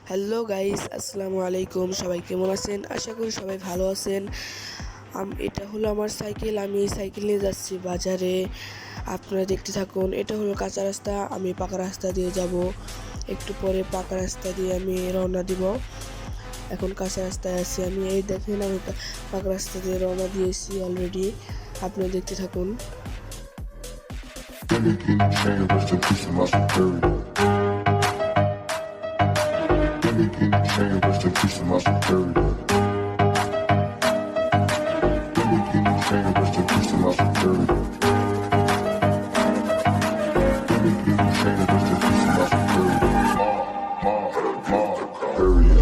Hello guys, আসসালামু আলাইকুম। সবাই কেমন আছেন? আশা করি সবাই ভালো আছেন। এটা হলো আমার সাইকেল। আমি এই সাইকেল নিয়ে যাচ্ছি বাজারে। আপনারা দেখতে থাকুন। এটা হলো কাঁচা রাস্তা, আমি পাকা রাস্তা দিয়ে যাব। একটু পরে পাকা রাস্তা দিয়ে আমি রওনা দিব। এখন কাঁচা রাস্তায় আছি আমি। এই দেখেন, আমি পাকা রাস্তা দিয়ে রওনা দিয়েছি অলরেডি। আপনারা দেখতে থাকুন। Area.